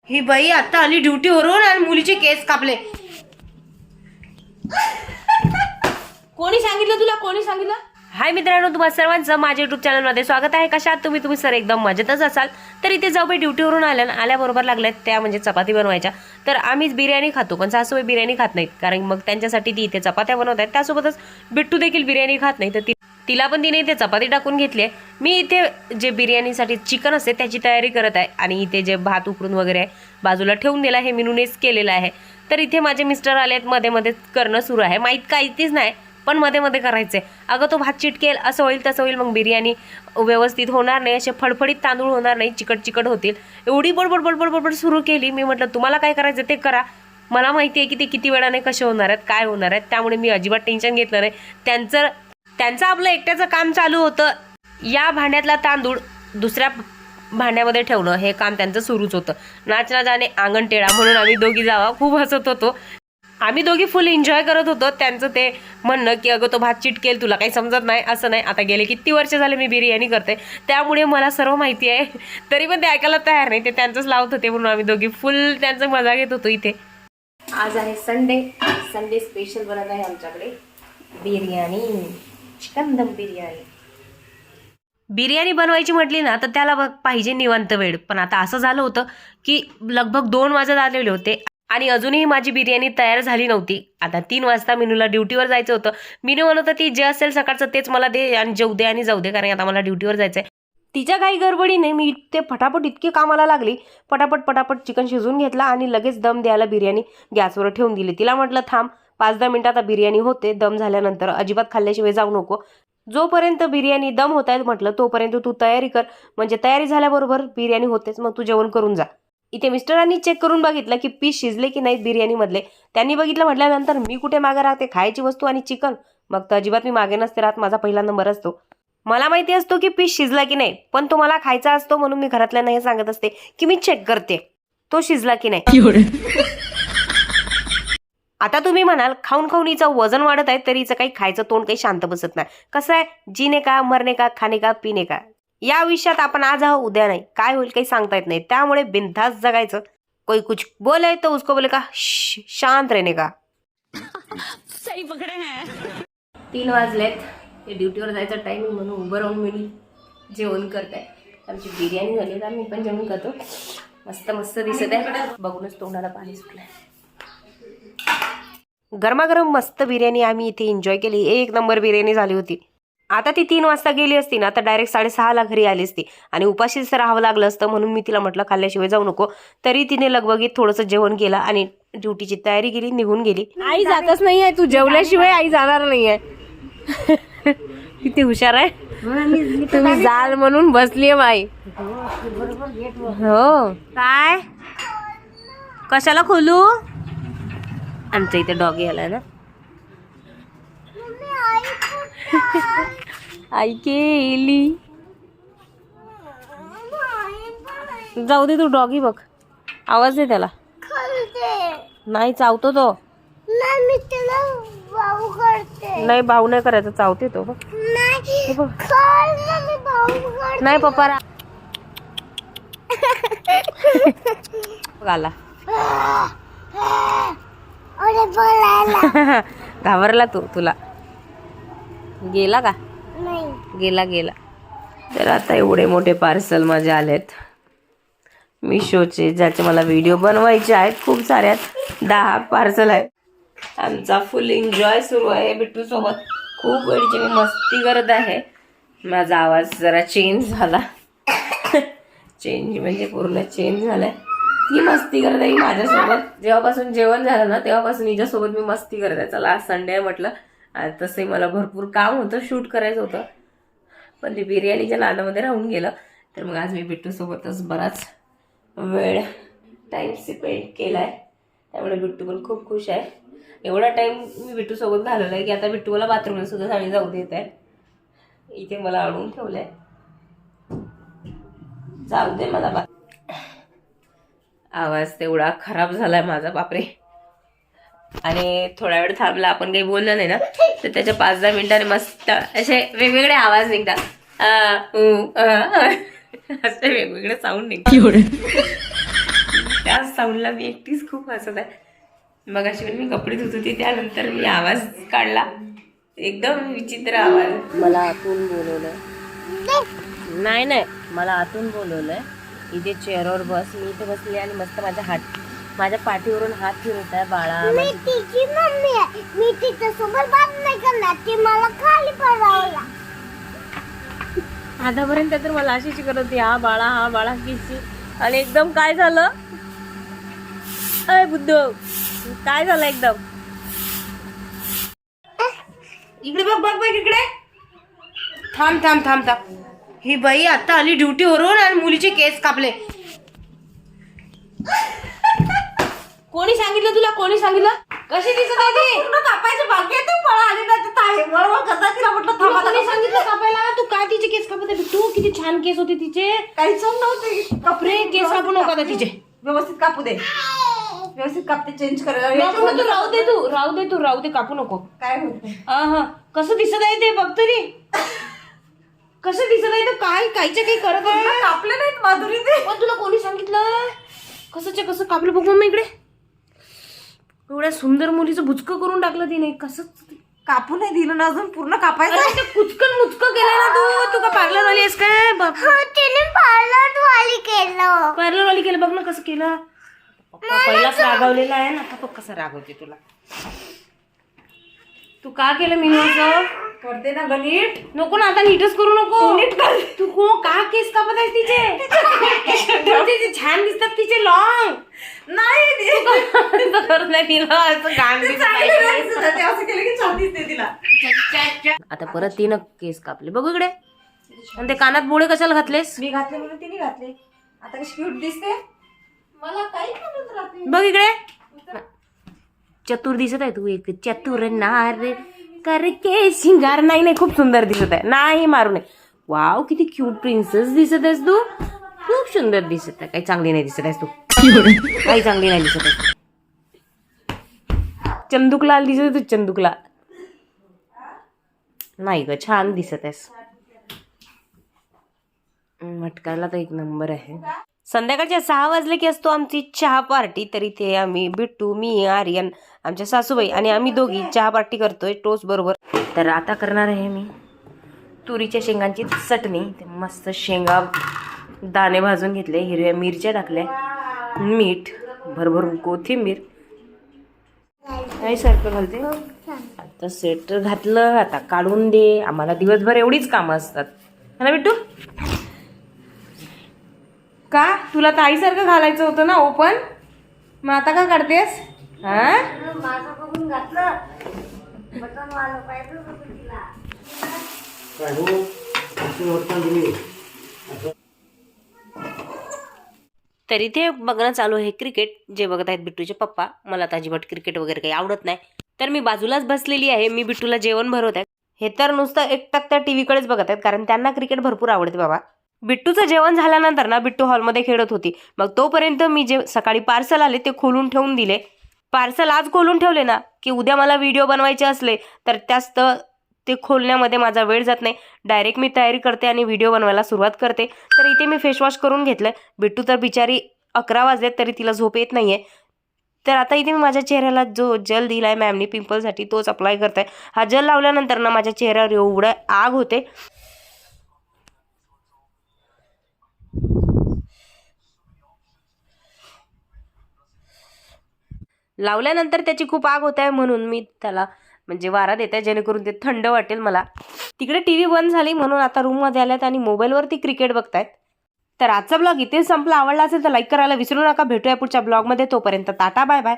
ही बाई आता आली ड्युटीवरून आणि मुलीचे केस कापले. कोणी सांगितलं तुला, कोणी सांगितलं? हाय मित्रांनो, तुम्हाला सर्वांचं माझ्या युट्यूब चॅनलमध्ये स्वागत आहे. कशात तुम्ही सर एकदम मजेतच असाल. तर इथे जाऊबाई ड्युटीवरून आल्याबरोबर लागल्यात त्या म्हणजे चपाती बनवायच्या. तर आम्हीच बिर्याणी खातो पण सासूबाई बिर्याणी खात नाहीत, कारण मग त्यांच्यासाठी ती इथे चपात्या बनवत आहेत. त्यासोबतच बिट्टू देखील बिर्याणी खात नाही, तर तिला पण तिने इथे चपाती टाकून घेतली आहे. मी इथे जे बिर्याणीसाठी चिकन असते त्याची तयारी करत आहे आणि इथे जे भात उकळून वगैरे आहे बाजूला ठेवून दिला आहे, हे मिनूनेच केलेलं आहे. तर इथे माझे मिस्टर आले आहेत, मध्ये मध्ये करणं सुरू आहे. माहीत काहीच नाही पण मध्ये मध्ये करायचंय. अगं तो भात चिटकेल, असं होईल तसं होईल, मग बिर्याणी व्यवस्थित होणार नाही, असे फडफडीत तांदूळ होणार नाही, चिकट होतील. एवढी बडबड सुरू केली. मी म्हटलं तुम्हाला काय करायचं ते करा, मला माहिती आहे की ते किती वेळाने कसे होणार आहेत, काय होणार आहेत, त्यामुळे मी अजिबात टेन्शन घेतलं नाही. त्यांचं आपलं एकट्याचं काम चालू होतं. या भांड्यातला तांदूळ दुसऱ्या भांड्यामध्ये ठेवणं हे काम त्यांचं सुरूच होतं. नाच ना जाणे अंगण टेळा म्हणून आम्ही दोघी जावा खूप हसत होतो. आम्ही दोघी फुल एन्जॉय करत होतो. त्यांचं ते म्हणणं की अगं तो भात चिटकेल, तुला काही समजत नाही. असं नाही, आता गेले किती वर्ष झाले मी बिर्याणी करते, त्यामुळे मला सर्व माहिती आहे. तरी पण ते ऐकायला तयार नाही, ते त्यांचंच लावत होते म्हणून आम्ही दोघी फुल त्यांचं मजा घेत होतो. इथे आज आहे संडे स्पेशल बनत आहे आमच्याकडे बिर्याणी, चिकन दम बिर्याणी. बिर्याणी बनवायची म्हटली ना तर त्याला पाहिजे निवांत वेळ. पण आता असं झालं होतं की लगभग 2 वाजत आलेले होते आणि अजूनही माझी बिर्याणी तयार झाली नव्हती. आता 3 वाजता मिनूला ड्युटीवर जायचं होतं. मिनू म्हणत होती जे असेल सकाळचं तेच मला दे आणि जेवू दे आणि जाऊ दे, कारण आता मला ड्युटीवर जायचंय. तिच्या काही गडबडीने मी ते फटाफट इतके कामाला लागली, पटापट चिकन शिजवून घेतला आणि लगेच दम द्यायला बिर्याणी गॅसवर ठेवून दिली. तिला म्हटलं थांब 5-10 मिनिटात बिर्याणी होते, दम झाल्यानंतर अजिबात खाल्ल्याशिवाय जाऊ नको. जोपर्यंत बिर्याणी दम होत आहेत म्हटलं तोपर्यंत तू तयारी कर, म्हणजे तयारी झाल्याबरोबर बिर्याणी होतेच, मग तू जेवण करून जा. इथे मिस्टरांनी चेक करून बघितलं की पीस शिजले की नाहीत बिर्याणी मधले. त्यांनी बघितलं म्हटल्यानंतर मी कुठे मागे राहते, खायची वस्तू आणि चिकन, मग तर अजिबात मी मागे नसते राहत. माझा पहिला नंबर असतो. मला माहिती असतो की पीस शिजला की नाही, पण तो मला खायचा असतो म्हणून मी घरातल्यांना हे सांगत असते की मी चेक करते तो शिजला की नाही. आता तुम्ही म्हणाल खाऊन हिचं वजन वाढत आहे तरी हिचं काही खायचं तोंड काही शांत बसत नाही. कसं आहे, जीने का मरने का खाने का पीने का, या आयुष्यात आपण आज आहो उद्या नाही, काय होईल काही सांगता येत नाही. त्यामुळे बिनधास्त जगायचं. कोई कुछ बोले तो उसको बोले का शांत रहने का. सही पकडे हैं. 3 वाजलेत, ते ड्युटीवर जायचं टाइमिंग म्हणून उभं राहून मी जेवण करताय. आमची बिर्याणी झाली तर मी पण जेवण करतो. मस्त दिसत आहे, बघूनच तोंडाला पाणी सुटलंय. गरमागरम मस्त बिर्याणी आम्ही इथे एन्जॉय केली. 1 नंबर बिर्याणी झाली होती. आता ती 3 वाजता गेली असती ना तर डायरेक्ट 6:30ला घरी आली असती आणि उपाशीच राहावं लागलं असतं. म्हणून मी तिला म्हटलं खाल्ल्याशिवाय जाऊ नको. तरी तिने लगबगीत थोडंसं जेवण केलं आणि ड्युटीची तयारी केली, निघून गेली. आई जातच नाहीये, तू जेवल्याशिवाय आई जाणार नाहीये. किती हुशार आहे तुम्ही, जाल म्हणून बसलीये बाई. हो काय, कशाला खोलू? आमच्या इथे डॉगी आलाय ना. आई केली, जाऊ दे तू डॉगी बघ, आवाज दे त्याला. नाही चावतो तो. नाही भाऊ नाही करायचं, चावते तो बघ. नाही पप्पा आला. घाबरला तुला गेला का? गेला. तर आता एवढे मोठे पार्सल माझे आलेत मिशोचे, ज्याचे मला व्हिडिओ बनवायचे आहेत. खूप साऱ्यात 10 पार्सल आहेत. आमचा फुल एन्जॉय सुरू आहे बिट्टू सोबत. खूप वेळची मी मस्ती करत आहे. माझा आवाज जरा चेंज झाला. चेंज म्हणजे पूर्ण चेंज झालाय. ती मस्ती करत आहे माझ्यासोबत. जेव्हापासून जेवण झालं ना तेव्हापासून हिच्यासोबत मी मस्ती करत आहे. चला आज संडे आहे म्हटलं. तसंही मला भरपूर काम होतं, शूट करायचं होतं, पण ते बिर्याणीच्या नादामध्ये राहून गेलं. तर मग आज मी बिट्टूसोबतच बराच वेळ टाईम स्पेंड केला आहे. त्यामुळे बिट्टू पण खूप खुश आहे. एवढा टाईम मी बिट्टूसोबत घालवला आहे की आता बिट्टू मला बाथरूमला सुद्धा साडी जाऊ देत आहे. इथे मला आणून ठेवलं आहे. जाऊ दे मला. आवाज तेवढा खराब झालाय माझा, बापरे. आणि थोडा वेळ थांबला, आपण काही बोललं नाही ना तर त्याच्या 5-10 मिनिटांनी मस्त असे वेगवेगळे आवाज निघतात. असे वेगवेगळे साऊंड निघतात. त्या साऊंडला मी एकटीच खूप हसत आहे. मग अशी मी कपडे धुत होती त्यानंतर मी आवाज काढला, एकदम विचित्र आवाज. मला आतून बोलवलंय. नाही मला आतून बोलवलंय. इथे चेअरवर बस. मी इथे बसली आणि मस्त माझ्या पाठीवरून हात फिरवत आहे. बाळा मी तिची मम्मी आहे. मी तिच्यासोबत बात नाही करणार. ती मला खाली पडावला. आतापर्यंत तर मला अशी शिकत होती, हा बाळा किसी. आणि एकदम काय झालं, अय बुद्धू काय झालं एकदम. इकडे बघ इकडे. थांब. ही बाई आता आली ड्युटीवरून आणि मुलीचे केस कापले. कोणी सांगितलं तुला? कोणी सांगितलं? कशी दिसत आहे ती? कापायचे बाकी आहे. तू पळा आली ना तिथं आहे. वळवळ करता तिला म्हटलं थांबा. कोणी सांगितलं कापायला? तू काय तिचे केस कापत आहे बिट्टू? किती छान केस होते तिचे. काही चव नव्हती. कपडे केस कापू नका आता तिचे. व्यवस्थित कापू दे. व्यवस्थित कापते चेंज करायला. तू राहू दे कापू नको. काय होत हा कसं दिसत आहे ते बघ तरी. कसं दिसत आहे तर काहीच्या काही करत आहे. कापले नाहीत माधुरी ते. पण तुला कोणी सांगितलं? कसं कापलं बघ मम्मी इकडे. एवढ्या सुंदर मुलीचं बुचकं करून टाकलं तिने. कसं कापू नाही दिलं ना अजून. पूर्ण कापायचं. कुचकन मुचकं केलंय ना तू का पार्लर वाली आहेस काय? तिने पार्लरवाली केलं. पार्लर वाली केलं बघ ना कसं केलं. पहिलाच रागवलेला आहे ना, आता बघ कसं रागवते तुला. तू का केलं मी असं? करते ना गणित. नको ना आता, नीटच करू नको. नीट कर तू. का केस कापत आहेस तिचे? छान दिसतात तिचे लॉंग. नाही करत नाही तिला असं घाण दिसत. असं केलं की छान दिसते तिला. आता परत तिनं केस कापले बघू इकडे. आणि ते कानात बोळे कशाला घातलेस? मी घातले म्हणून तिने घातले. आता कशी क्यूट दिसते. मला काही म्हणत राहते. बघ इकडे. चतुर दिसत आहे तू. एक चतुर नार करके शिंगार. नाही खूप सुंदर दिसत आहे. नाही मारू नये. वाव किती क्यूट प्रिन्सेस दिसत आहेस तू. खूप सुंदर दिसत आहे. काही चांगली नाही दिसत आहेस तू. काही चांगली नाही दिसत आहे. चंदुकलाल दिसत आहे तू. चंदुकलाल नाही ग, छान दिसत आहेस. मटकायला तर एक नंबर आहे. संध्याकाळच्या 6 वाजले की असतो आमची चहा पार्टी. तर इथे आम्ही बिट्टू, मी, आर्यन, आमच्या सासूबाई आणि आम्ही दोघी चहा पार्टी करतोय टोस्ट बरोबर. तर आता करणार आहे मी तुरीच्या शेंगांची चटणी. ते मस्त शेंगा दाणे भाजून घेतले, हिरव्या मिरच्या टाकल्या, मीठ, भरभरून कोथिंबीर. नाही सारखं घालते. आता स्वेटर घातलं. आता काढून दे. आम्हाला दिवसभर एवढीच कामं असतात ना बिट्टू. का तुला तर आईसारखं घालायचं होतं ना ओपन. मग आता का काढतेस? तर इथे बघणं चालू आहे क्रिकेट. जे बघत आहेत बिट्टूचे पप्पा. मला तर अजिबात क्रिकेट वगैरे काही आवडत नाही. तर मी बाजूलाच बसलेली आहे. मी बिट्टूला जेवण भरवत आहे. हे तर नुसतं एकटक त्या टीव्हीकडेच बघत आहेत, कारण त्यांना क्रिकेट भरपूर आवडते बाबा. बिट्टूचं जेवण झाल्यानंतर ना बिट्टू हॉलमध्ये खेळत होती. मग तोपर्यंत मी जे सकाळी पार्सल आले ते खोलून ठेवून दिले. पार्सल आज खोलून ठेवले ना की उद्या मला व्हिडिओ बनवायचे असले तर त्यास्त ते खोलण्यामध्ये माझा वेळ जात नाही. डायरेक्ट मी तयारी करते आणि व्हिडिओ बनवायला सुरुवात करते. तर इथे मी फेसवॉश करून घेतलं. बिट्टू तर बिचारी 11 वाजलेत तरी तिला झोप येत नाहीये. तर आता इथे मी माझ्या चेहऱ्याला जो जल दिलाय मॅमनी पिंपलसाठी तोच अप्लाय करताय. हा जल लावल्यानंतर ना माझ्या चेहऱ्यावर एवढं आग होते. लावल्यानंतर त्याची खूप आग होत आहे म्हणून मी त्याला म्हणजे वारा देत आहे जेणेकरून ते थंड वाटेल मला. तिकडे टीव्ही बंद झाली म्हणून आता रूममध्ये आल्यात आणि मोबाईलवरती क्रिकेट बघतायत. तर आजचा ब्लॉग इथे संपला. आवडला असेल तर लाईक करायला विसरू नका. भेटूया पुढच्या ब्लॉगमध्ये. तोपर्यंत टाटा बाय बाय.